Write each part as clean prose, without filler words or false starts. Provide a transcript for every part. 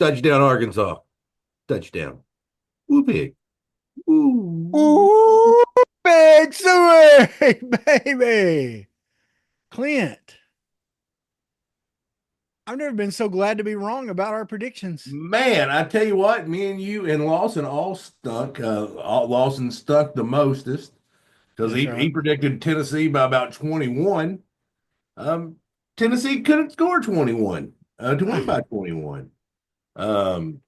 Touchdown, Arkansas. Touchdown. Woo pig. Woo. Ooh, big suey, baby. Clint, I've never been so glad to be wrong about our predictions. Man, I tell you what, me and you and Lawson all stuck. Lawson stuck the mostest because That's he right. predicted Tennessee by about 21. Um, Tennessee couldn't score 21, 20 by 21. Um,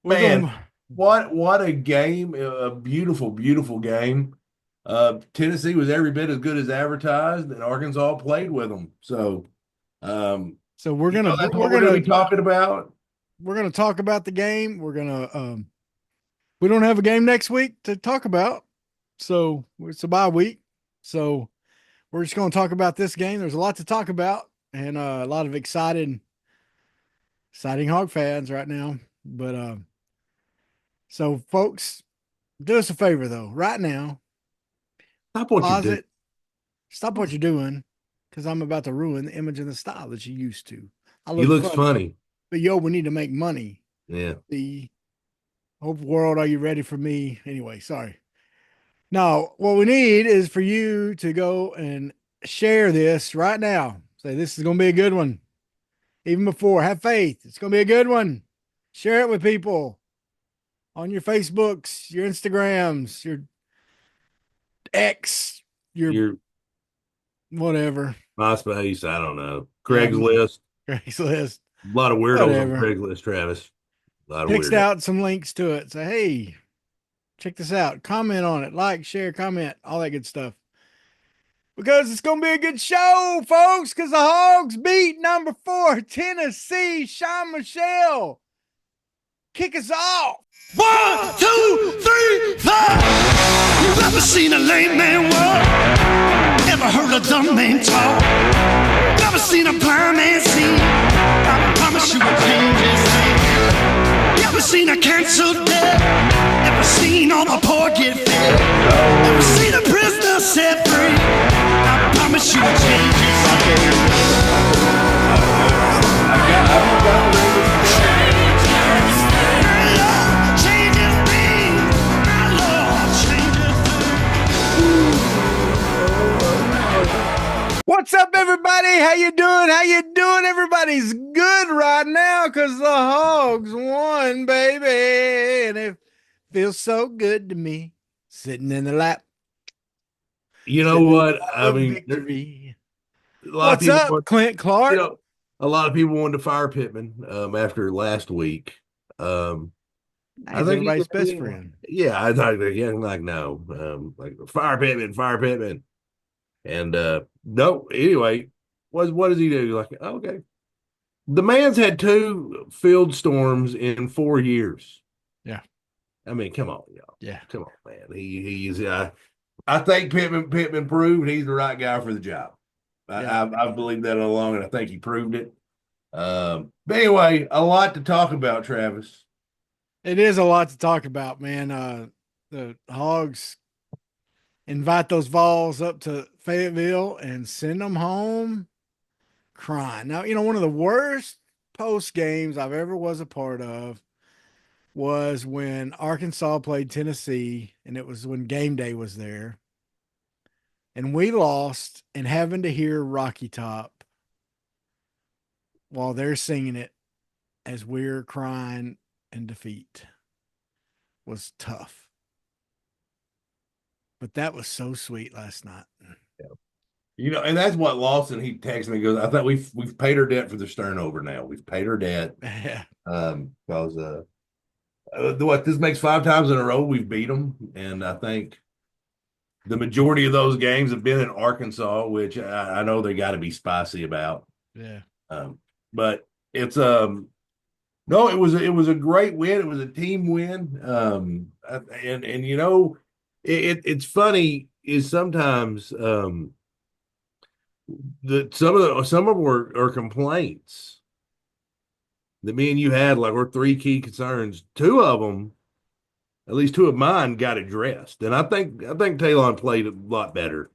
We're man, going. what a game. A beautiful, beautiful game. Tennessee was every bit as good as advertised, and Arkansas played with them. So, um, So we're you gonna know, that's we're what we're going to gonna be talking about. we're gonna talk about the game. We're gonna we don't have a game next week to talk about, so it's a bye week. So we're just gonna talk about this game. There's a lot to talk about, and a lot of exciting Hog fans right now. But so folks, do us a favor though, right now, Stop what you're pause doing. it, stop what you're doing, because I'm about to ruin the image and the style that you used to. I He look looks funny, funny. but yo, we need to make money. Yeah. The whole world, are you ready for me? Anyway, sorry. Now, what we need is for you to go and share this right now. Say, this is going to be a good one. Even before, have faith. It's going to be a good one. Share it with people on your Facebooks, your Instagrams, your X, your Your whatever. MySpace, I don't know. Yeah, Craigslist. Craigslist, A lot of weirdos on whatever. Craigslist, Travis. A lot of Text weirdos. out some links to it. Say, hey, check this out. Comment on it. Like, share, comment, all that good stuff. Because it's going to be a good show, folks. Because the Hogs beat number 4 Tennessee. Sean Michelle, kick us off. 1, 2, 3, 4. You ever seen a lame man walk? Ever heard a dumb man talk? Never seen a blind man see? I promise you a change his name. You ever seen a cancer dead? Ever seen all the poor get fed? Ever seen a prisoner set free? I promise you a change his name. Change his name. My Lord, change his name. What's up, everybody? How you doing? How you doing? Everybody's good right now because the Hogs won, baby. And it feels so good to me sitting in the lap, You know sitting in what? the lap I of mean, victory. a lot of What's people up, want, Clint you Clark? know, a lot of people wanted to fire Pittman after last week. I He's think everybody's best friend. yeah, I thought yeah, like no, like fire Pittman, and no. Anyway, what does he do? Like okay, the man's had two field storms in 4 years. Yeah. I mean, come on, y'all, Yeah. come on, man. He's I think Pittman proved he's the right guy for the job. Yeah. I've believed that all along, and I think he proved it. But anyway, a lot to talk about, Travis. It is a lot to talk about, man. The Hogs invite those Vols up to Fayetteville and send them home crying. Now, one of the worst post games I've ever was a part of was when Arkansas played Tennessee, and it was when game day was there. And we lost, and having to hear Rocky Top while they're singing it as we're crying in defeat was tough. But that was so sweet last night. And that's what Lawson he texted me. He goes, I thought we've paid our debt for the Stern over now. We've paid our debt. Yeah. Because what this makes 5 times in a row we've beat them, and I think the majority of those games have been in Arkansas, which I know they got to be spicy about. Yeah. But it's no, it was a great win. It was a team win. And it's funny is sometimes that some of them are complaints that me and you had like were three key concerns. Two of them, at least two of mine, got addressed, and I think Talon played a lot better.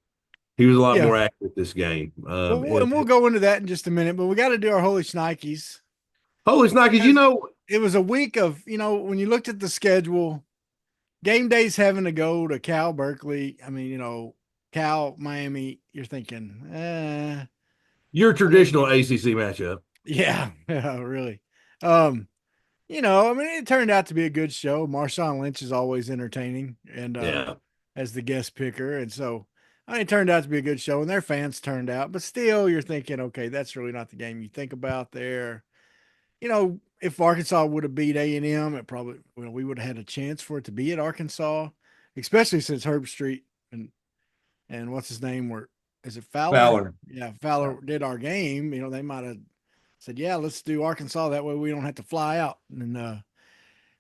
He was a lot Yeah. more accurate this game. And we'll go into that in just a minute, but we got to do our holy shnikes. Holy Snikes, It was a week of, when you looked at the schedule, game days having to go to Cal Berkeley. I mean, Cal Miami, you're thinking, your traditional ACC matchup. yeah, yeah, really. I mean, it turned out to be a good show. Marshawn Lynch is always entertaining and Yeah. as the guest picker. And so I mean, it turned out to be a good show and their fans turned out, but still you're thinking, okay, that's really not the game you think about there. If Arkansas would have beat A&M, it probably, we would have had a chance for it to be at Arkansas, especially since Herb Street and what's his name is it Fowler? Fowler. Yeah, Fowler did our game. They might have said, yeah, let's do Arkansas. That way we don't have to fly out. And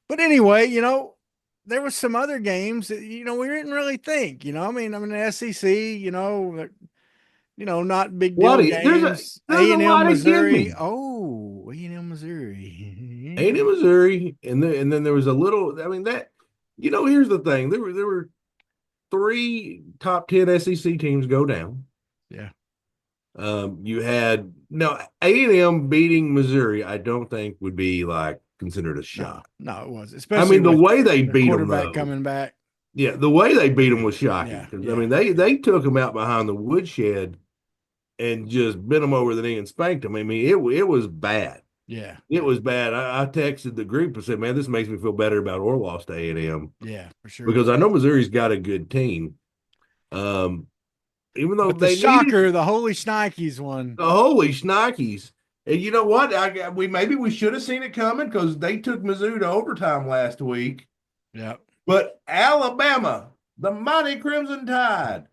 but anyway, there was some other games that, we didn't really think, I mean, the SEC, not big deal games. There's a lot A&M Missouri. of Oh, A&M Missouri. A&M Missouri, and then there was a little. I mean that. Here's the thing: there were 3 top 10 SEC teams go down. Yeah. You had A&M beating Missouri. I don't think would be like considered a shot. No, it was. I Especially mean, the way they beat them, quarterback coming back. Yeah, the way they beat them was shocking. Yeah. I mean, they took them out behind the woodshed and just bent them over the knee and spanked them. I mean, it was bad. Yeah, it was bad. I texted the group and said, "Man, this makes me feel better about our loss to A&M." Yeah, for sure. Because I know Missouri's got a good team. Even though the shocker, the Holy Shnikes one. The Holy Shnikes. And you know what? We should have seen it coming because they took Mizzou to overtime last week. Yeah. But Alabama, the mighty Crimson Tide,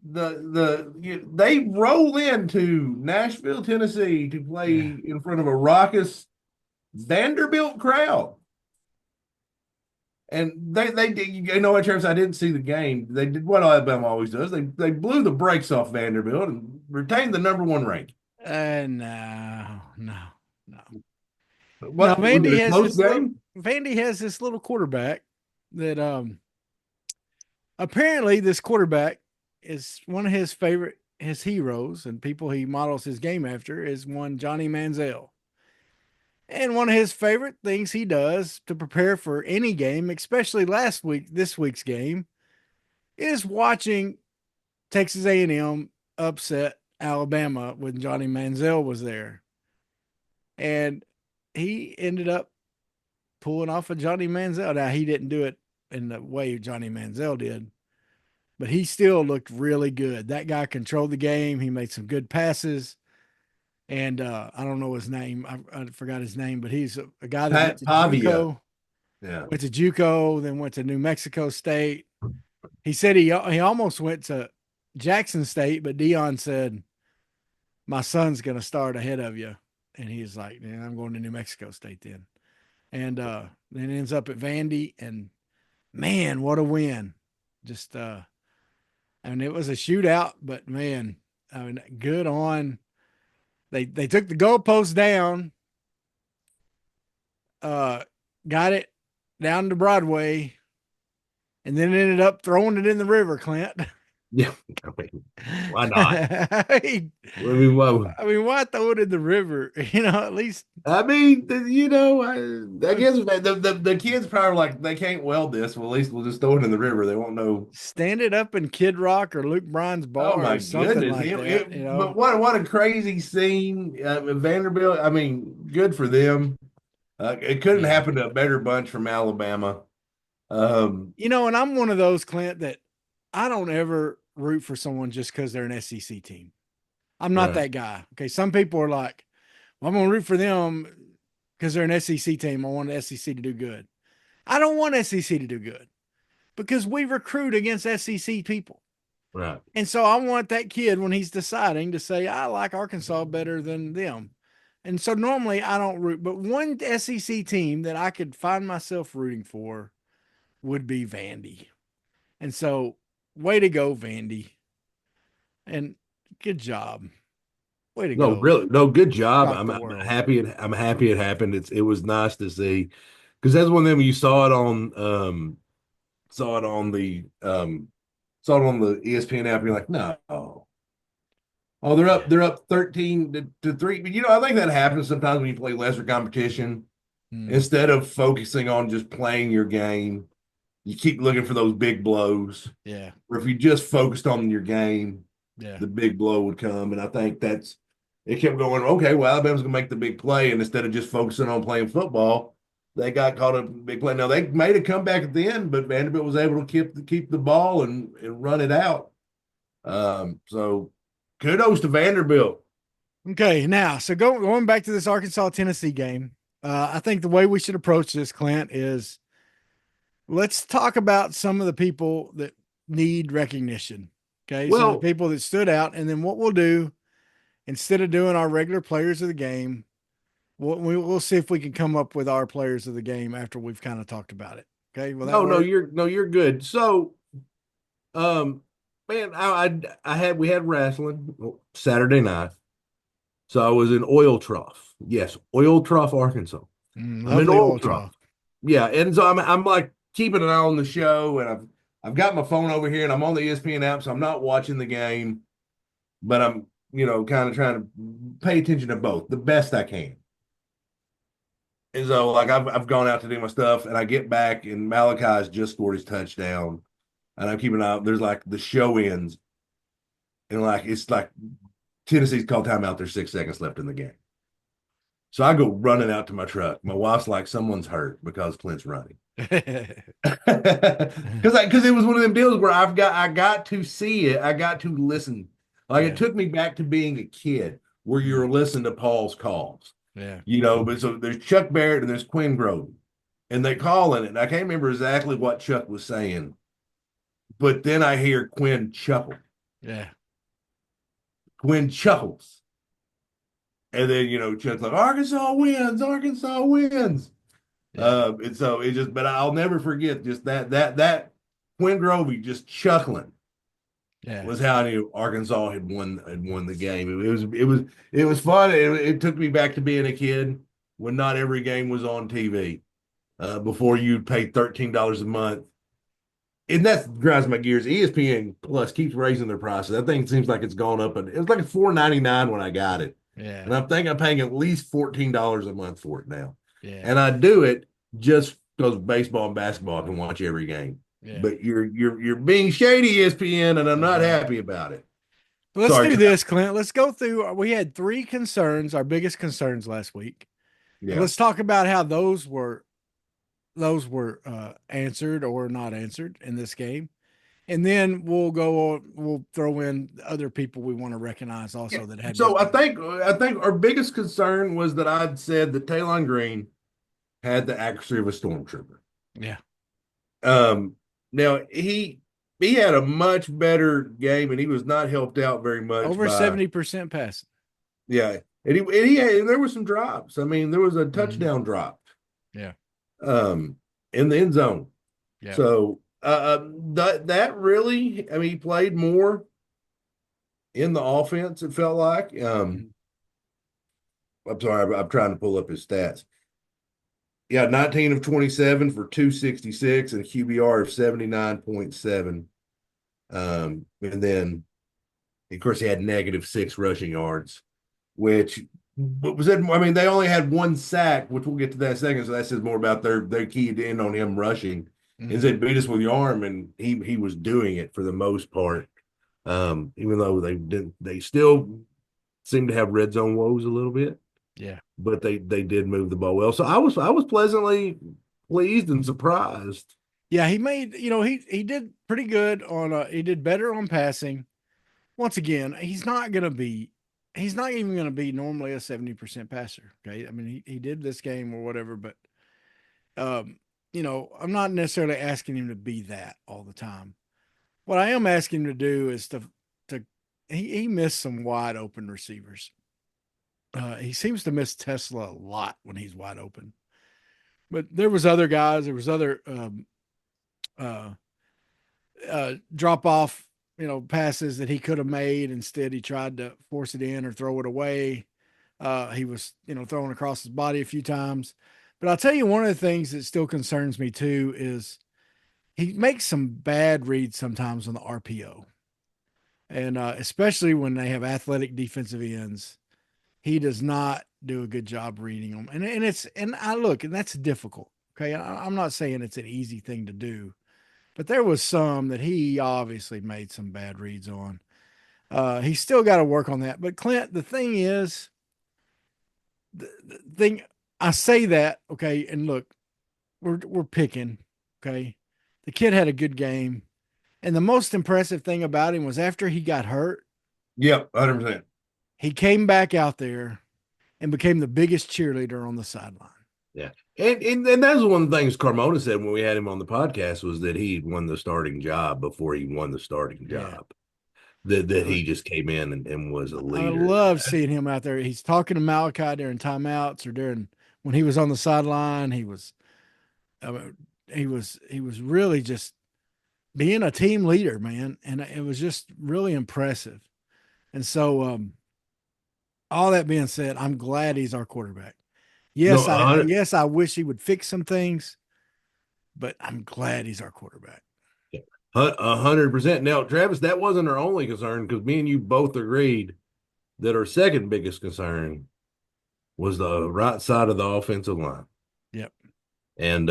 they roll into Nashville, Tennessee to play in front of a raucous Vanderbilt crowd. And they did, what, Travis, I didn't see the game. They did what Alabama always does. They blew the brakes off Vanderbilt and retained the number 1 rank. No. What, no, Vandy has this little quarterback that apparently this quarterback is one of his heroes and people he models his game after is one Johnny Manziel. And one of his favorite things he does to prepare for any game, especially this week's game, is watching Texas A&M upset Alabama when Johnny Manziel was there. And he ended up pulling off a Johnny Manziel. Now, he didn't do it in the way Johnny Manziel did, but he still looked really good. That guy controlled the game. He made some good passes. And I don't know his name. I forgot his name, but he's a guy that went to JUCO. Yeah. Went to JUCO, then went to New Mexico State. He said he almost went to Jackson State, but Dion said, "My son's going to start ahead of you." And he's like, "Man, I'm going to New Mexico State then." And then ends up at Vandy, and man, what a win. Just it was a shootout, but man, good on. They took the goalpost down, got it down to Broadway, and then ended up throwing it in the river, Clint. Yeah, I mean, why not? Why throw it in the river? At least. I mean, I guess the kids probably like they can't weld this. Well, at least we'll just throw it in the river. They won't know. Stand it up in Kid Rock or Luke Bryan's bar. Oh my or something goodness! Like that, But what a crazy scene, Vanderbilt. I mean, good for them. It couldn't happen to a better bunch from Alabama. And I'm one of those, Clint, that I don't ever root for someone just because they're an SEC team. I'm not that guy. Okay. Some people are like, well, I'm going to root for them because they're an SEC team. I want the SEC to do good. I don't want SEC to do good because we recruit against SEC people. Right. And so I want that kid when he's deciding to say, I like Arkansas better than them. And so normally I don't root, but one SEC team that I could find myself rooting for would be Vandy. And so way to go, Vandy. And good job. Way to go. No, really. No, good job. I'm happy it happened. It was nice to see. Because that's one of them you saw it on the ESPN app. You're like, no. Oh, they're up 13 to 3. But I think that happens sometimes when you play lesser competition. Mm, Instead of focusing on just playing your game, you keep looking for those big blows. yeah, Or if you just focused on your game, yeah, the big blow would come. And I think it kept going, okay, well, Alabama's gonna make the big play. And instead of just focusing on playing football, they got caught up in the big play. Now they made a comeback at the end, but Vanderbilt was able to keep the ball and run it out. So kudos to Vanderbilt. Okay, now, so going back to this Arkansas Tennessee game, I think the way we should approach this, Clint, is let's talk about some of the people that need recognition. Okay, so the Well, people that stood out, and then what we'll do instead of doing our regular players of the game, we'll see if we can come up with our players of the game after we've kind of talked about it. Okay, will that no, work? you're good. So, um, man, we had wrestling Saturday night. So I was in Oil Trough. Yes, Oil Trough, Arkansas. I'm in Lovely Oil old Trough. trough. Yeah, and so I'm like keeping an eye on the show, and I've got my phone over here, and I'm on the ESPN app, so I'm not watching the game, but I'm kind of trying to pay attention to both the best I can. And so like I've gone out to do my stuff, and I get back, and Malachi's just scored his touchdown, and I'm keeping an eye. There's like the show ends, and like it's like Tennessee's called timeout. There's 6 seconds left in the game. So I go running out to my truck. My wife's like, someone's hurt because Clint's running. Because it was one of them deals where I got to see it. I got to listen. Like Yeah. it took me back to being a kid where you're listening to Paul's calls. Yeah. But so there's Chuck Barrett and there's Quinn Groden. And they calling it. And I can't remember exactly what Chuck was saying. But then I hear Quinn chuckle. Yeah. Quinn chuckles. And then, Chuck's like, Arkansas wins, Arkansas wins. Yeah. And so it just, but I'll never forget just that Quinn Grovey just chuckling Yeah. was how I knew Arkansas had won the game. It was fun. It took me back to being a kid when not every game was on TV. Before you pay $13 a month. And that grinds my gears. ESPN Plus keeps raising their prices. That thing seems like it's gone up, and it was like $4.99 when I got it. Yeah. And I'm paying at least $14 a month for it now. Yeah. And I do it just because baseball and basketball can watch every game. Yeah. But you're being shady, ESPN, and I'm not happy about it. Let's Sorry, do Chuck. this, Clint. Let's go through. We had 3 concerns, our biggest concerns last week. Yeah. Let's talk about how those were answered or not answered in this game. And then we'll throw in other people we want to recognize also that had. So I think our biggest concern was that I'd said that Taylon Green had the accuracy of a stormtrooper. Yeah. Now he had a much better game, and he was not helped out very much. Over 70% passing. Yeah, and there were some drops. I mean, there was a touchdown drop. Yeah. In the end zone. Yeah. So that really, I mean, he played more in the offense. It felt like. I'm sorry, I'm trying to pull up his stats. Yeah, 19 of 27 for 266 and a QBR of 79.7. And then, of course, he had -6 rushing yards, which was it. I mean, they only had 1 sack, which we'll get to that in a second. So that says more about their keyed in on him rushing. Mm-hmm. Is it beat us with your arm, and he was doing it for the most part. Even though they still seem to have red zone woes a little bit. Yeah. But they did move the ball well. So I was pleasantly pleased and surprised. Yeah, he made, he did pretty good on he did better on passing. Once again, he's not even going to be normally a 70% passer. Okay. I mean, he did this game or whatever, but I'm not necessarily asking him to be that all the time. What I am asking him to do is he missed some wide open receivers. He seems to miss Tesla a lot when he's wide open, but there was other guys, there was other drop off, passes that he could have made. Instead, he tried to force it in or throw it away. He was, throwing across his body a few times. But I'll tell you, one of the things that still concerns me too is he makes some bad reads sometimes on the RPO. And especially when they have athletic defensive ends, he does not do a good job reading them. And I look, and that's difficult. Okay. I'm not saying it's an easy thing to do, but there was some that he obviously made some bad reads on. He's still got to work on that. But Clint, the thing is, the thing I say that, okay, and look, we're picking, okay. The kid had a good game. And the most impressive thing about him was after he got hurt, Yep, 100%. he came back out there and became the biggest cheerleader on the sideline. Yeah. And that's one of the things Carmona said when we had him on the podcast was that he won the starting job before he won the starting job. That he just came in and was a leader. I love seeing him out there. He's talking to Malachi during timeouts or during when he was on the sideline. He was really just being a team leader, man. And it was just really impressive. And so, all that being said, I'm glad he's our quarterback. Yes, No, I wish he would fix some things, but I'm glad he's our quarterback. 100%. Now, Travis, that wasn't our only concern because me and you both agreed that our second biggest concern was the right side of the offensive line. Yep. And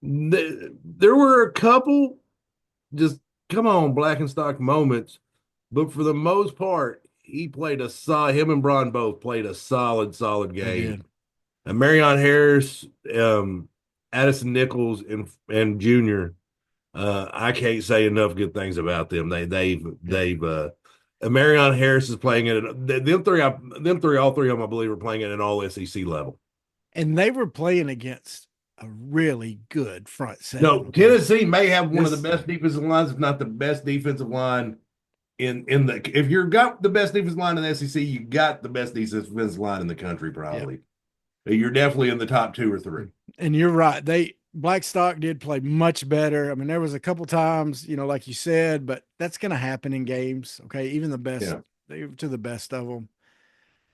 there were a couple just come on black and stock moments, but for the most part, him and Braun both played a solid game. And Marion Harris, Addison Nichols, and Junior. I can't say enough good things about them. Marion Harris is playing at all three of them, I believe, are playing at an all SEC level. And they were playing against a really good front seven. No, Tennessee may have one of the best defensive lines, if not the best defensive line if you've got the best defensive line in the SEC, you got the best defensive line in the country, probably. Yep. You're definitely in the top 2 or 3. And you're right. Blackstock did play much better. I mean, there was a couple times, like you said, but that's going to happen in games. Okay. Even the best, to the best of them.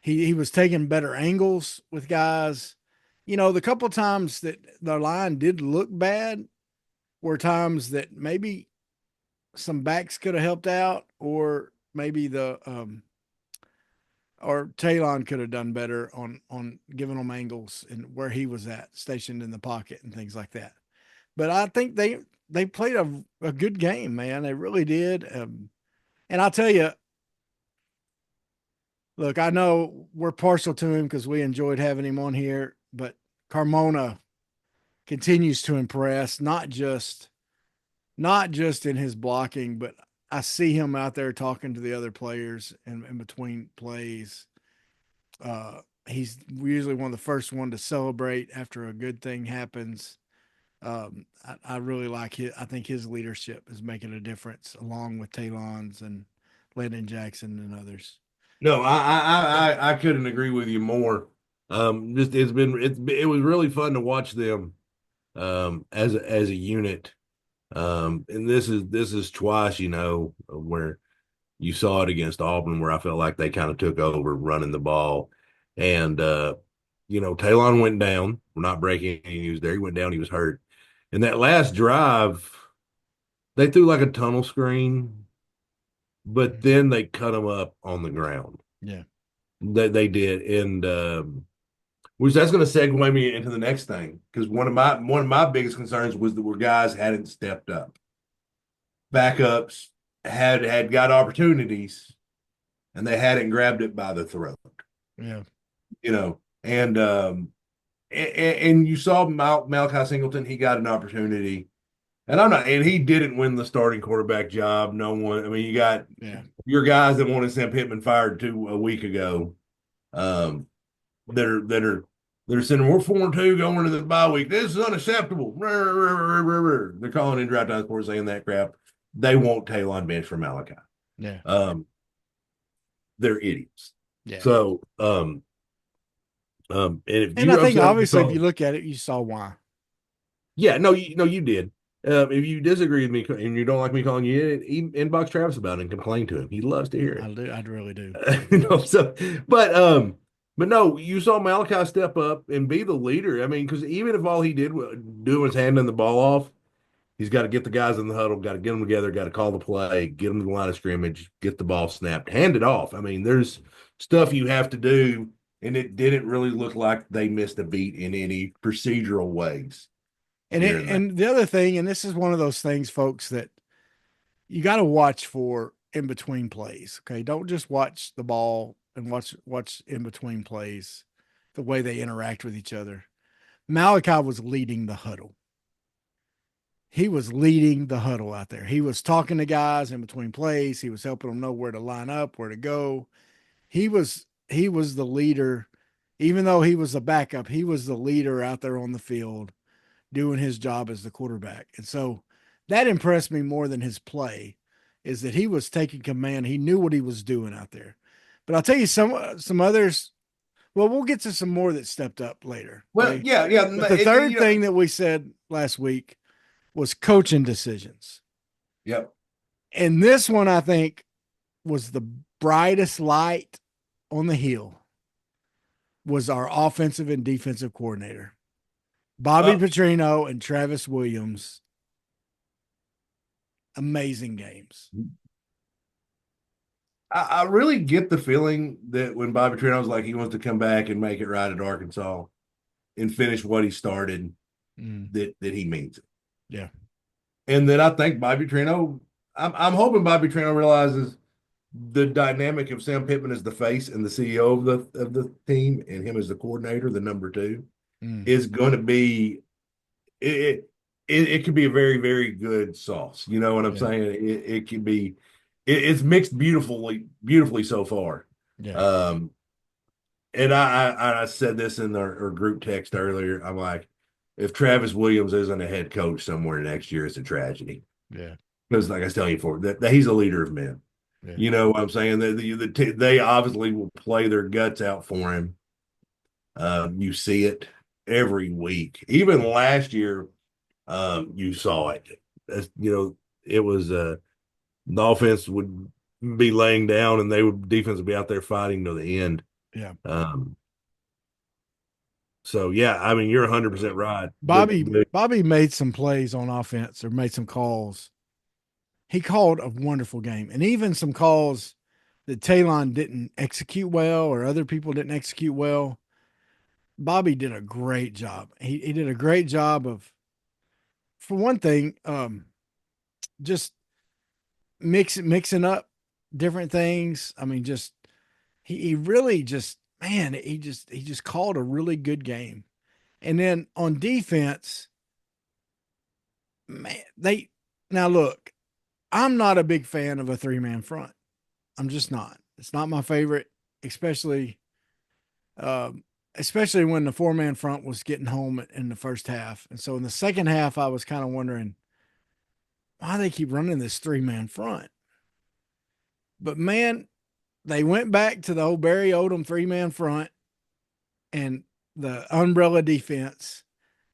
He was taking better angles with guys. The couple times that the line did look bad were times that maybe some backs could have helped out, or maybe or Talon could have done better on giving them angles and where he was stationed in the pocket and things like that. But I think they played a good game, man. They really did. And I'll tell you, look, I know we're partial to him because we enjoyed having him on here, but Carmona continues to impress, not just in his blocking, but I see him out there talking to the other players in between plays. He's usually one of the first one to celebrate after a good thing happens. I really like I think his leadership is making a difference along with Talon's and Landon Jackson and others. No, I couldn't agree with you more. It was really fun to watch them as a unit. And this is twice, where you saw it against Auburn, where I felt like they kind of took over running the ball. And Talon went down. We're not breaking any news there. He went down, he was hurt. And that last drive, they threw like a tunnel screen, but then they cut him up on the ground. Yeah. They did. And which that's going to segue me into the next thing, because one of my biggest concerns was that where guys hadn't stepped up. Backups had got opportunities, and they hadn't grabbed it by the throat. Yeah, and you saw Malachi Singleton. He got an opportunity, and he didn't win the starting quarterback job. No one. I mean, you got your guys that wanted Sam Pittman fired a week ago. They're saying we're 4-2 going into the bye week. This is unacceptable. They're calling in Drive Time Sports saying that crap. They want Talon bench for Malachi. Yeah. They're idiots. Yeah. So and I think obviously if you look at it, you saw why. Yeah, no, you did. If you disagree with me and you don't like me calling you, inbox Travis about it and complain to him. He loves to hear it. I do. I really do. But no, you saw Malachi step up and be the leader. I mean, because even if all he did was handing the ball off, He's got to get the guys in the huddle, got to get them together, got to call the play, get them to the line of scrimmage, get the ball snapped, hand it off. I mean, there's stuff you have to do, and it didn't really look like they missed a beat in any procedural ways. And the other thing, and this is one of those things, folks, that you got to watch for in between plays. Okay, don't just watch the ball and watch in between plays, the way they interact with each other. Malachi was leading the huddle. He was leading the huddle out there. He was talking to guys in between plays. He was helping them know where to line up, where to go. He was the leader, even though he was the backup. He was the leader out there on the field, doing his job as the quarterback. And so that impressed me more than his play, is that he was taking command. He knew what he was doing out there. But I'll tell you some others. Well, we'll get to some more that stepped up later. Well, okay? yeah. But the third thing that we said last week was coaching decisions. Yep. And this one, I think, was the brightest light on the hill, was our offensive and defensive coordinator, Bobby Petrino and Travis Williams. Amazing games. I really get the feeling that when Bobby Petrino was like, he wants to come back and make it right at Arkansas and finish what he started, that he means it. Yeah. And then I think Bobby Petrino, I'm hoping Bobby Petrino realizes the dynamic of Sam Pittman as the face and the CEO of the team, and him as the coordinator, the number two, is going to be it could be a very, very good sauce. You know what I'm saying? It could be it's mixed beautifully so far. Yeah. And I said this in our group text earlier. I'm like, if Travis Williams isn't a head coach somewhere next year, it's a tragedy. Yeah. Because like I was telling you before, that he's a leader of men. Yeah. You know what I'm saying? They obviously will play their guts out for him. You see it every week. Even last year, you saw it. It was the offense would be laying down, and defense would be out there fighting to the end. Yeah. So yeah, I mean, you're 100% right. Bobby made some plays on offense, or made some calls. He called a wonderful game, and even some calls that Talon didn't execute well, or other people didn't execute well. Bobby did a great job. He did a great job of, for one thing, just mixing up different things. I mean, just he really just, man, he just called a really good game. And then on defense, man, now look, I'm not a big fan of a 3-man front. I'm just not. It's not my favorite, especially when the 4-man front was getting home in the first half. And so in the second half, I was kind of wondering why they keep running this 3-man front. But man, they went back to the old Barry Odom 3-man front and the umbrella defense,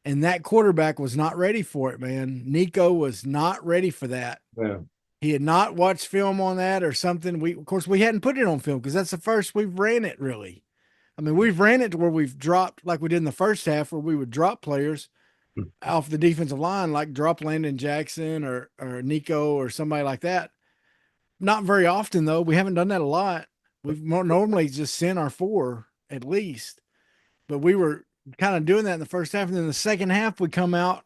and that quarterback was not ready for it, man. Nico was not ready for that. Yeah. He had not watched film on that or something. Of course, we hadn't put it on film because that's the first we've ran it, really. I mean, we've ran it to where we've dropped, like we did in the first half, where we would drop players off the defensive line, like drop Landon Jackson or Nico or somebody like that. Not very often, though. We haven't done that a lot. We've normally just sent our 4 at least. But we were kind of doing that in the first half. And then the second half, we come out,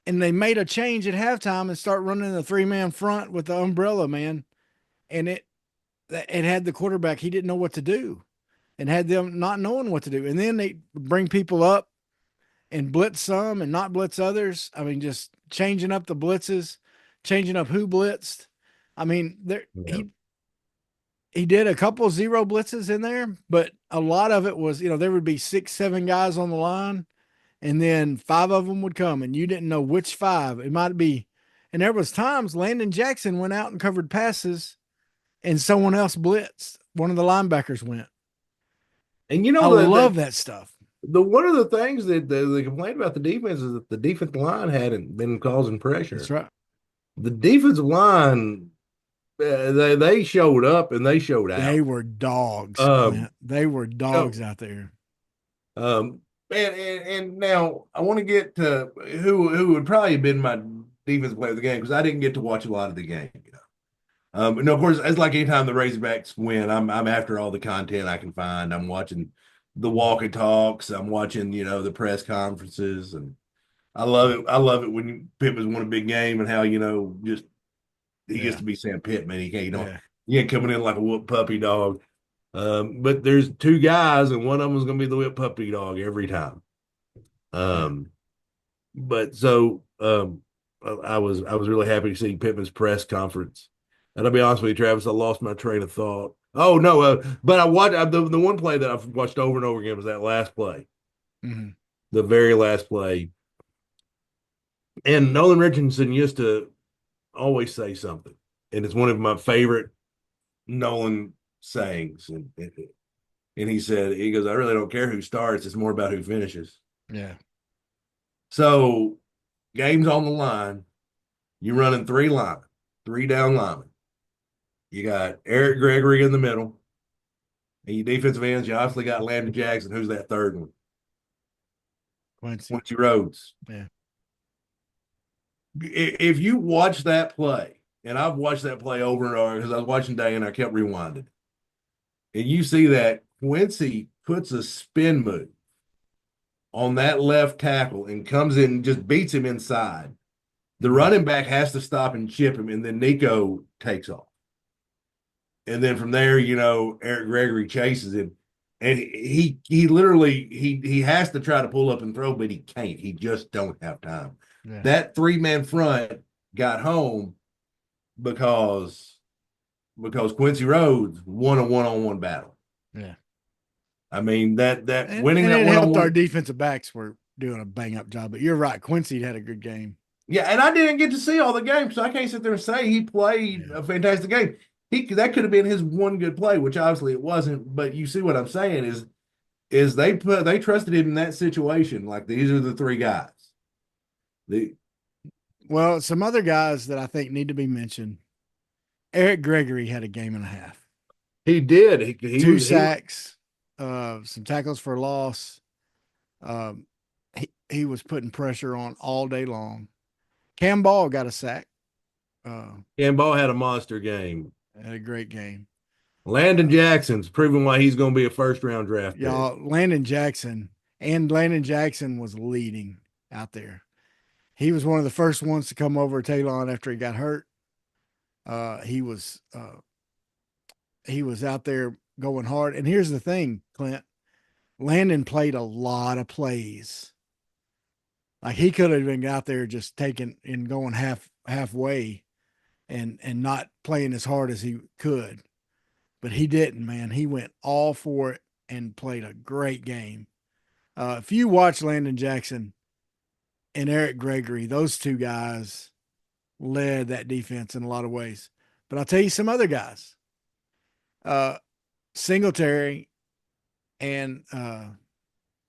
and they made a change at halftime and start running the 3-man front with the umbrella, man. And it had the quarterback, he didn't know what to do, and had them not knowing what to do. And then they bring people up and blitz some and not blitz others. I mean, just changing up the blitzes, changing up who blitzed. I mean, he did a couple 0 blitzes in there, but a lot of it was, there would be 6, 7 guys on the line, and then 5 of them would come, and you didn't know which 5. It might be, and there was times Landon Jackson went out and covered passes, and someone else blitzed. One of the linebackers went. And I love that stuff. One of the things that they complained about the defense is that the defensive line hadn't been causing pressure. That's right. The defensive line, they showed up and they showed out. They were dogs. They were dogs out there. And now I want to get to who would probably have been my defensive player of the game because I didn't get to watch a lot of the game. And of course, it's like anytime the Razorbacks win, I'm after all the content I can find. I'm watching the walk and talks. I'm watching the press conferences, and I love it. I love it when Pittman's won a big game and how just he gets to be Sam Pittman. He can't he ain't coming in like a whoop puppy dog. But there's two guys, and one of them is going to be the whip puppy dog every time. But so I was really happy to see Pittman's press conference. And I'll be honest with you, Travis, I lost my train of thought. Oh no, but I watched the one play that I've watched over and over again was that last play, the very last play. And Nolan Richardson used to always say something, and it's one of my favorite Nolan sayings. And he goes, "I really don't care who starts; it's more about who finishes." Yeah. So, game's on the line. You're running three down linemen. You got Eric Gregory in the middle. And your defensive ends, you obviously got Landon Jackson. Who's that third one? Quincy Rhodes. Yeah. If you watch that play, and I've watched that play over and over because I was watching Day and I kept rewinding, and you see that Quincy puts a spin move on that left tackle and comes in and just beats him inside. The running back has to stop and chip him, and then Nico takes off. And then from there, Eric Gregory chases him. And he literally he has to try to pull up and throw, but he can't. He just don't have time. Yeah. That 3-man front got home because Quincy Rhodes won a one-on-one battle. Yeah. I mean, that and, winning and that it one-on-one. helped our defensive backs were doing a bang-up job. But you're right. Quincy had a good game. Yeah, and I didn't get to see all the games, so I can't sit there and say he played a fantastic game. That could have been his one good play, which obviously it wasn't. But you see what I'm saying is they trusted him in that situation. Like, these are the three guys. Well, some other guys that I think need to be mentioned. Eric Gregory had a game and a half. He did. He 2 sacks, some tackles for loss. He was putting pressure on all day long. Cam Ball got a sack. Cam Ball had a monster game. Had a great game. Landon Jackson's proving why he's going to be a first-round draft pick. Y'all, Landon Jackson was leading out there. He was one of the first ones to come over Talon after he got hurt. He was out there going hard. And here's the thing, Clint. Landon played a lot of plays. Like, he could have been out there just taking and going halfway and not playing as hard as he could. But he didn't, man. He went all for it and played a great game. If you watch Landon Jackson and Eric Gregory, those two guys led that defense in a lot of ways. But I'll tell you some other guys. Singletary and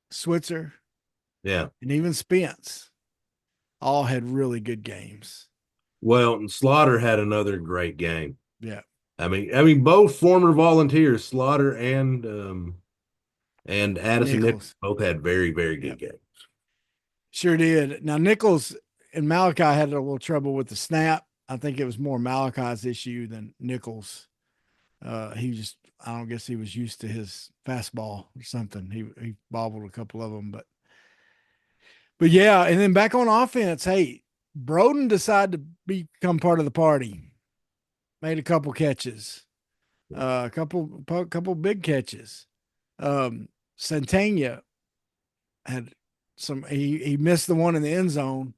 Switzer. Yeah. And even Spence all had really good games. Well, and Slaughter had another great game. Yeah. I mean, both former Volunteers, Slaughter and Addison Nichols both had very, very good games. Sure did. Now, Nichols and Malachi had a little trouble with the snap. I think it was more Malachi's issue than Nichols. I don't guess he was used to his fastball or something. He bobbled a couple of them, but yeah. And then back on offense, hey, Broden decided to become part of the party. Made a couple catches, a couple big catches. Santana had some. He missed the one in the end zone,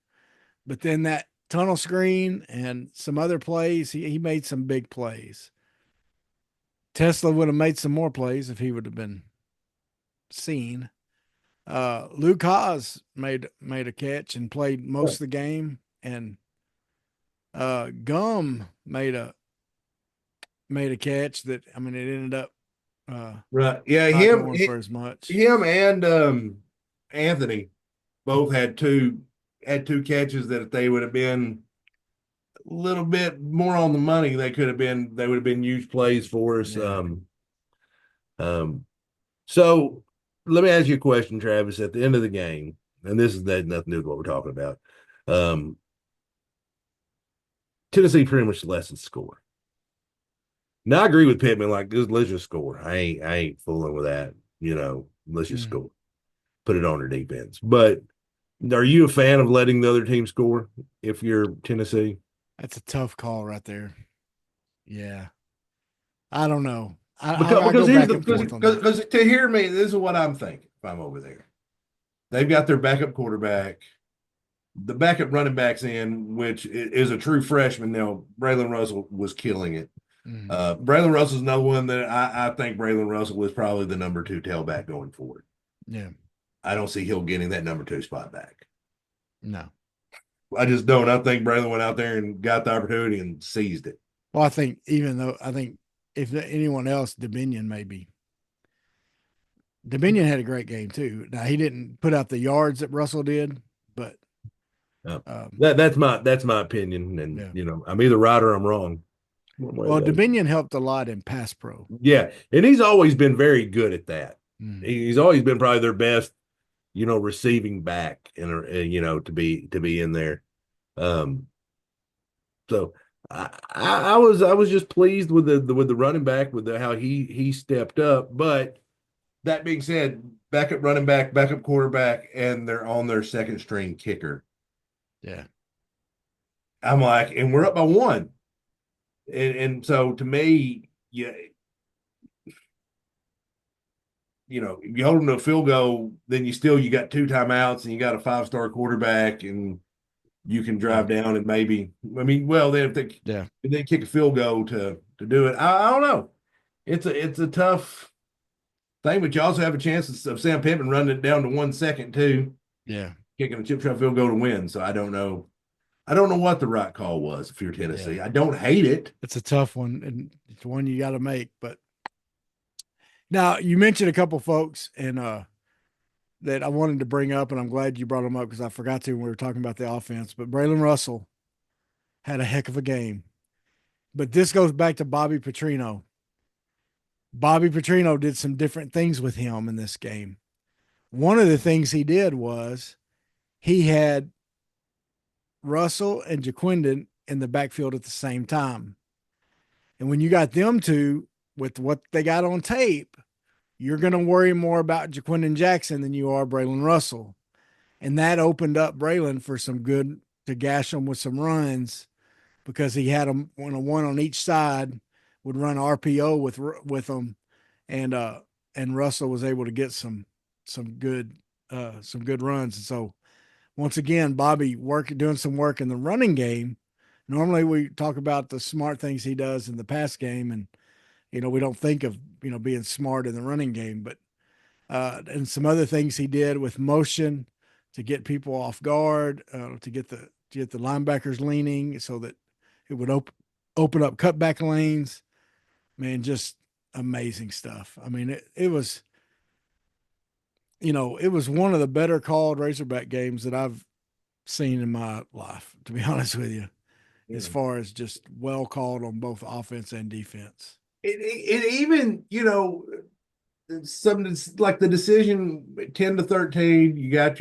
but then that tunnel screen and some other plays, he made some big plays. Tesla would have made some more plays if he would have been seen. Luke Haas made a catch and played most of the game, and Gum made a catch that, I mean, it ended up right. Yeah, him for as much. Him and Anthony both had two catches that if they would have been a little bit more on the money, they would have been huge plays for us. Yeah. So let me ask you a question, Travis. At the end of the game, and this is nothing to do with what we're talking about. Tennessee pretty much lets us score. Now I agree with Pittman. Like, let's just score. I ain't fooling with that. Let's just score. Put it on their defense. But are you a fan of letting the other team score if you're Tennessee? That's a tough call right there. Yeah. I don't know. Because go here's back and forth on that. because to hear me, this is what I'm thinking if I'm over there. They've got their backup quarterback, the backup running backs in, which is a true freshman now. Braylon Russell was killing it. Braylon Russell's another one that I think Braylon Russell was probably the number 2 tailback going forward. Yeah. I don't see Hill getting that number 2 spot back. No. I just don't. I think Braylon went out there and got the opportunity and seized it. Well, I think if anyone else, Dominion maybe. Dominion had a great game too. Now he didn't put out the yards that Russell did, but that's my opinion, and I'm either right or I'm wrong. Well, Dominion helped a lot in pass pro. Yeah, and he's always been very good at that. He's always been probably their best, receiving back, and to be in there. So I was just pleased with the running back with how he stepped up. But that being said, backup running back, backup quarterback, and they're on their second string kicker. Yeah, I'm like, and we're up by 1. And so to me, yeah, if you hold them to a field goal, then you got 2 timeouts and you got a 5-star quarterback, and you can drive down and maybe. I mean, well, then if they kick a field goal to do it, I don't know. It's a tough thing, but you also have a chance of Sam Pittman running it down to 1 second too. Yeah, kicking a chip shot field goal to win. So I don't know. I don't know what the right call was if you're Tennessee. I don't hate it. It's a tough one, and it's one you got to make. But now you mentioned a couple folks and that I wanted to bring up, and I'm glad you brought them up because I forgot to when we were talking about the offense. But Braylon Russell had a heck of a game. But this goes back to Bobby Petrino. Bobby Petrino did some different things with him in this game. One of the things he did was he had Russell and Jaquindon in the backfield at the same time. And when you got them two with what they got on tape, you're going to worry more about Jaquindon Jackson than you are Braylon Russell. And that opened up Braylon for some good to gash them with some runs because he had them one on each side, would run RPO with them. And Russell was able to get some good runs. And so once again, Bobby doing some work in the running game. Normally we talk about the smart things he does in the pass game, and we don't think of being smart in the running game, but and some other things he did with motion to get people off guard, to get the linebackers leaning so that it would open up cutback lanes. Man, just amazing stuff. I mean, it was one of the better called Razorback games that I've seen in my life, to be honest with you, as far as just well called on both offense and defense. It even, something like the decision 10-13, you got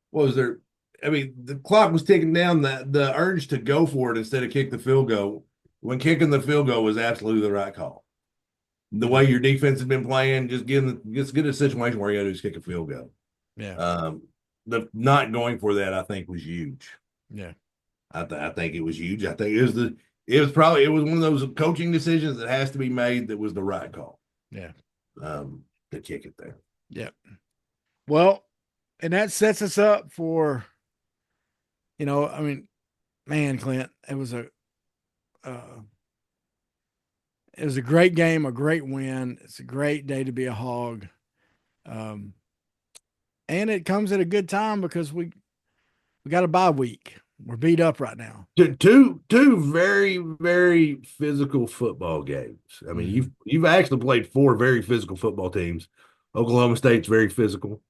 what was there? I mean, the clock was ticking down, the urge to go for it instead of kick the field goal. When kicking the field goal was absolutely the right call. The way your defense has been playing, just get a situation where you got to just kick a field goal. Yeah. The not going for that, I think, was huge. Yeah. I think it was huge. I think it was one of those coaching decisions that has to be made that was the right call. Yeah. To kick it there. Yeah. Well, and that sets us up for, I mean, man, Clint, it was a great game, a great win. It's a great day to be a Hog. And it comes at a good time because we got a bye week. We're beat up right now. Two very, very physical football games. I mean, you've actually played 4 very physical football teams. Oklahoma State's very physical.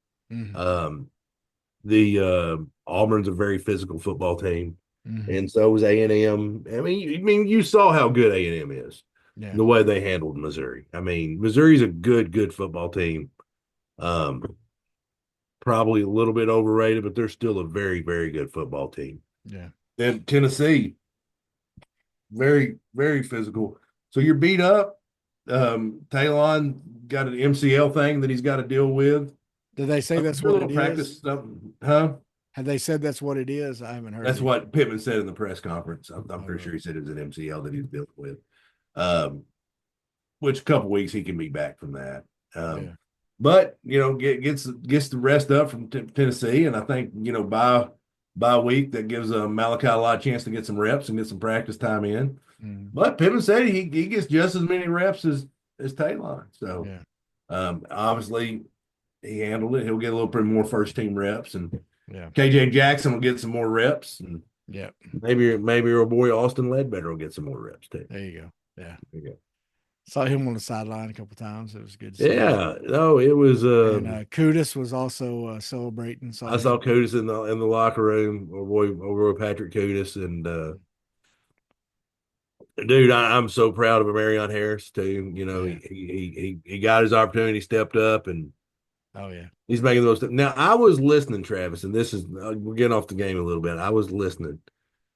The Auburn's a very physical football team, and so was A&M. I mean, you saw how good A&M is. Yeah. The way they handled Missouri. I mean, Missouri's a good football team. Probably a little bit overrated, but they're still a very, very good football team. Yeah. Then Tennessee, very, very physical. So you're beat up. Talon got an MCL thing that he's got to deal with. Did they say that's A what little it practice is? stuff, huh? Have they said that's what it is? I haven't heard. That's what Pittman said in the press conference. I'm pretty Oh, sure he said it was an MCL that he's dealing with. Which a couple weeks he can be back from that. yeah. But gets the rest up from Tennessee, and I think by a week that gives Malachi a lot of chance to get some reps and get some practice time in. Mm. But Pittman said he gets just as many reps as Talon. So Yeah. obviously he handled it. He'll get a little bit more first team reps, and Yeah. KJ Jackson will get some more reps, and Yeah. maybe our boy Austin Ledbetter will get some more reps too. There you go. Yeah. There you go. Saw him on the sideline a couple times. It was good to see. Yeah, no, it was. And Kudus was also celebrating. I saw Kudus in the locker room. Our boy Patrick Kudus, and dude, I'm so proud of Marion Harris too. He got his opportunity, stepped up, and oh yeah, he's making those. Now I was listening, Travis, and this is we're getting off the game a little bit. I was listening,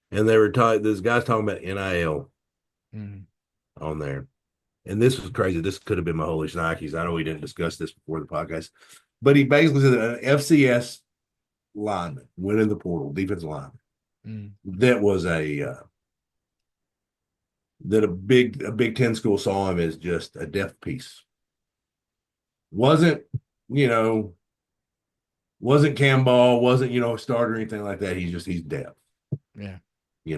and they were talking. This guy's talking about NIL on there. And this was crazy. This could have been my holy shnikes. I know we didn't discuss this before the podcast, but he basically said an FCS lineman went in the portal, defensive lineman. That was that a Big Ten school saw him as just a depth piece. Wasn't Cam Ball, wasn't a starter or anything like that. He's depth. Yeah. He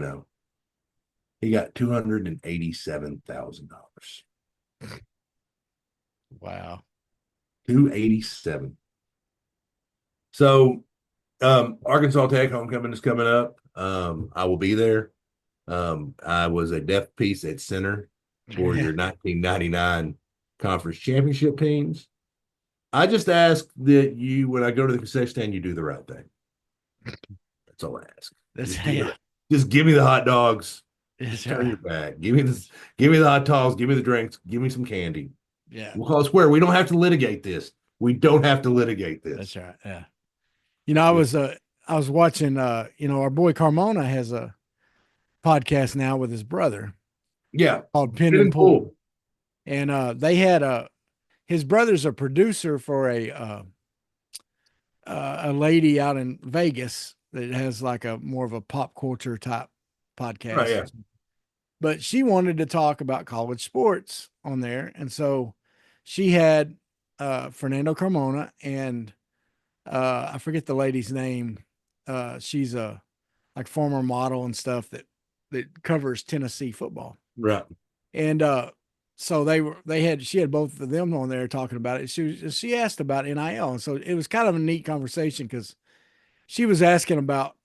got $287,000. Wow. 287. So Arkansas Tech homecoming is coming up. I will be there. I was a depth piece at center for your 1999 conference championship teams. I just ask that you, when I go to the concession stand, you do the right thing. That's all I ask. Just give me the hot dogs. Turn your back. Give me the hot dogs. Give me the drinks. Give me some candy. Yeah. We'll call it square. We don't have to litigate this. We don't have to litigate this. That's right. Yeah. I was watching our boy Carmona has a podcast now with his brother. Yeah. Called Pin and Pull. And they had his brother's a producer for a lady out in Vegas that has like a more of a pop culture type podcast. Right, yeah. But she wanted to talk about college sports on there. And so she had Fernando Carmona and I forget the lady's name. She's a like former model and stuff that covers Tennessee football. Right. And so she had both of them on there talking about it. She asked about NIL. And so it was kind of a neat conversation because she was asking about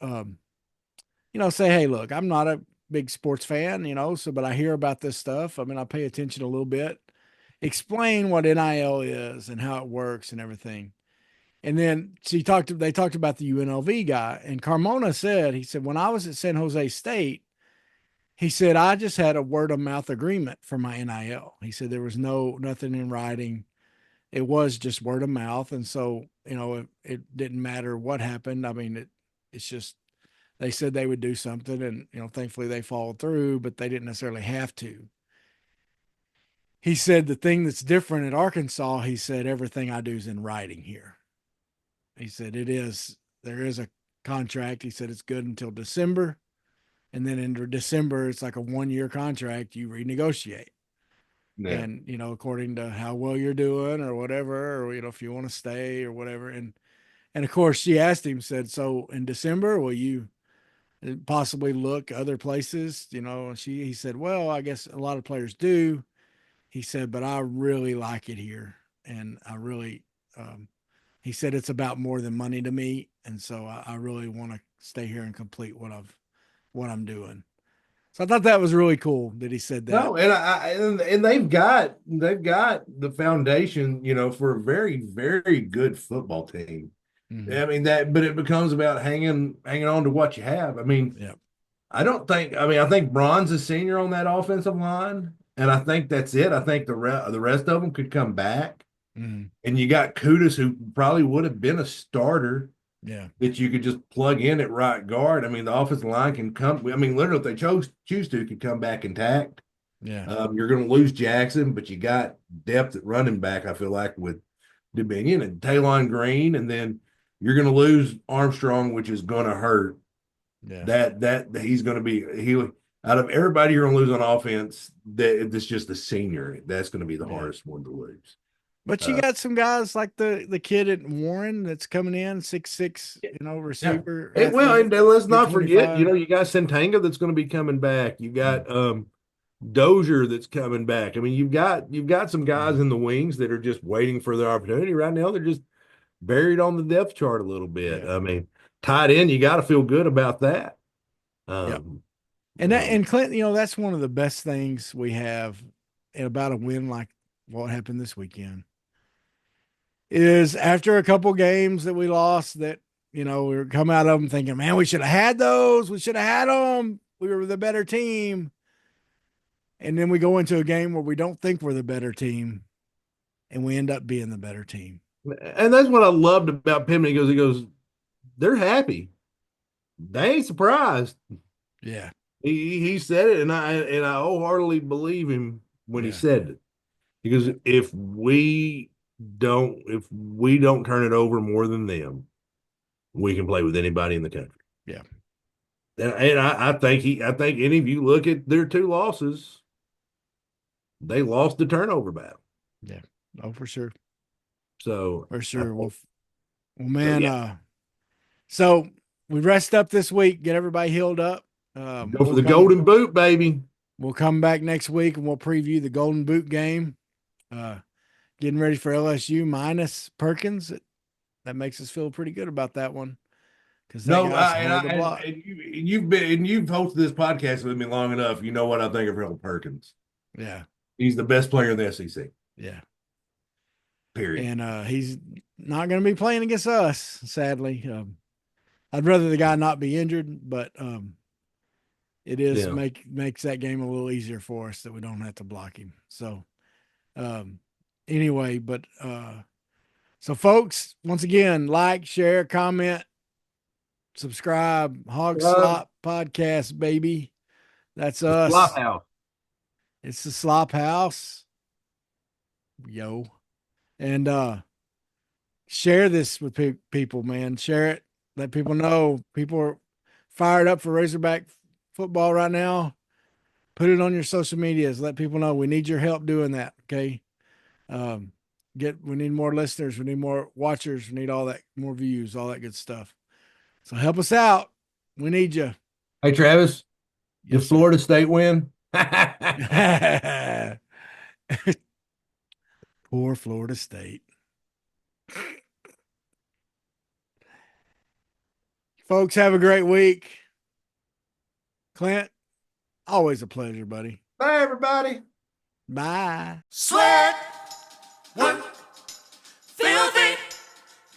say, hey, look, I'm not a big sports fan, but I hear about this stuff. I mean, I pay attention a little bit. Explain what NIL is and how it works and everything. And then they talked about the UNLV guy, and Carmona said, when I was at San Jose State, he said, I just had a word of mouth agreement for my NIL. He said, there was nothing in writing. It was just word of mouth. And so, it didn't matter what happened. I mean, it's just, they said they would do something and, thankfully they followed through, but they didn't necessarily have to. He said, the thing that's different at Arkansas, he said, everything I do is in writing here. He said, there is a contract. He said, it's good until December. And then in December, it's like a 1-year contract. You renegotiate. Yeah. And, according to how well you're doing or whatever, or, if you want to stay or whatever. And of course she asked him, said, so in December, will you possibly look other places? He said, well, I guess a lot of players do. He said, but I really like it here. And I really, he said, it's about more than money to me. And so I really want to stay here and complete what I'm doing. So I thought that was really cool that he said that. No, and they've got the foundation, for a very, very good football team. Mm-hmm. I mean but it becomes about hanging on to what you have. I mean, yeah. I think Braun's a senior on that offensive line, and I think that's it. I think the rest of them could come back. Mm-hmm. And you got Kudus, who probably would have been a starter. Yeah. that you could just plug in at right guard. I mean, the offensive line can come. I mean, literally, if they choose to, could come back intact. Yeah. You're going to lose Jackson, but you got depth at running back, I feel like, with Dominion and Taylon Green, and then you're going to lose Armstrong, which is going to hurt. Yeah. That he's going to be out of everybody you're going to lose on offense. That's just the senior. That's going to be the hardest one to lose. But you got some guys like the kid at Warren that's coming in 6'6", receiver. Yeah. And let's not forget, 25. you got Santanga that's going to be coming back. You got Dozier that's coming back. I mean, you've got some guys in the wings that are just waiting for their opportunity right now. They're just buried on the depth chart a little bit. Yeah. I mean, tight end, you got to feel good about that. And Clint, that's one of the best things we have about a win like what happened this weekend is after a couple games that we lost that, we were coming out of them thinking, man, we should have had those. We should have had them. We were the better team. And then we go into a game where we don't think we're the better team and we end up being the better team. And that's what I loved about Pittman. He goes, they're happy. They ain't surprised. Yeah. He said it, and I wholeheartedly believe him when he said it. Because if we don't turn it over more than them, we can play with anybody in the country. Yeah. And I think any of you look at their two losses, they lost the turnover battle. Yeah. Oh, for sure. So for sure. Well, man, so we rest up this week, get everybody healed up. Go for the Golden Boot, baby. We'll come back next week and we'll preview the Golden Boot game. Getting ready for LSU minus Perkins. That makes us feel pretty good about that one. Because you've hosted this podcast with me long enough. You know what I think of Harold Perkins. Yeah, he's the best player in the SEC. Yeah, period. And he's not going to be playing against us. Sadly, I'd rather the guy not be injured, but it is makes that game a little easier for us that we don't have to block him. So, anyway, but so folks, once again, like, share, comment, subscribe. Hawg Slop podcast, baby. That's us. Slop House. It's the Slop House. Yo. And share this with people, man. Share it. Let people know. People are fired up for Razorback football right now. Put it on your social medias. Let people know we need your help doing that. Okay. We need more listeners. We need more watchers. We need all that, more views, all that good stuff. So help us out. We need you. Hey, Travis, did Florida State win? Poor Florida State. Folks, have a great week. Clint, always a pleasure, buddy. Bye, everybody. Bye. Sweat, work, filthy,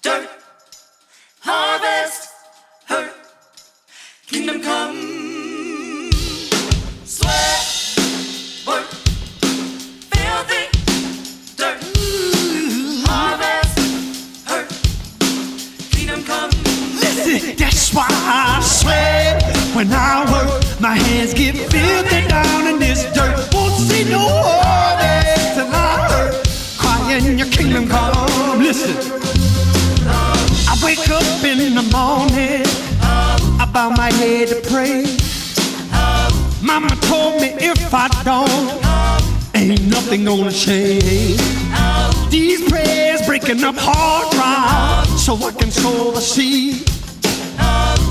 dirt, harvest, hurt, kingdom come. Sweat, work, filthy, dirt, harvest, hurt, kingdom come. Listen, that's why I sweat when I work. My hands get filthy down in this dirt. Won't see no harvest till I hurt. Crying your kingdom come. Listen, I wake up in the morning, I bow my head to pray. Mama told me if I don't, ain't nothing gonna change. These prayers breaking up hard drive so I can sow the seed.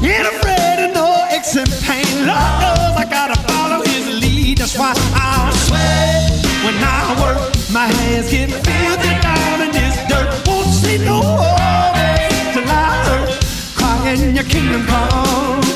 Ain't afraid of no aches and pain. Lord knows I gotta follow his lead. That's why I sweat when I work. My hands get filthy down in this dirt. Won't see no harvest till I hurt. Crying your kingdom come.